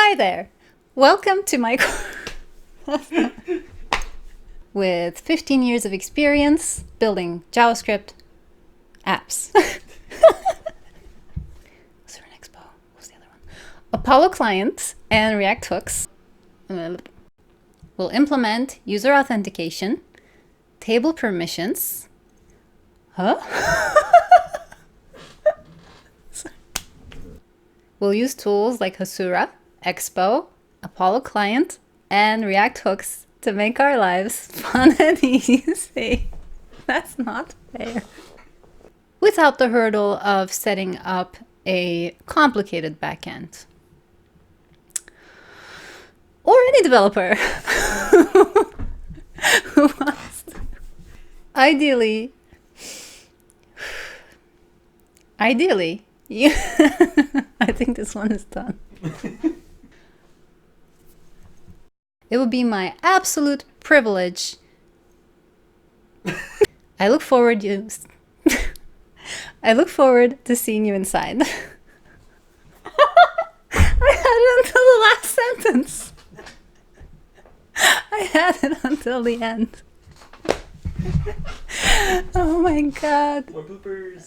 Hi there! Welcome to my course. With 15 years of experience building JavaScript apps. Was there an Expo? What was the other one? Apollo clients and React hooks. We'll implement user authentication, table permissions. Huh? We'll use tools like Hasura, Expo, Apollo client, and React hooks to make our lives fun and easy. That's not fair. Without the hurdle of setting up a complicated backend. Or any developer who wants to. Ideally, you I think this one is done. It would be my absolute privilege. I look forward to seeing you inside. I had it until the last sentence. I had it until the end. Oh my god. More bloopers.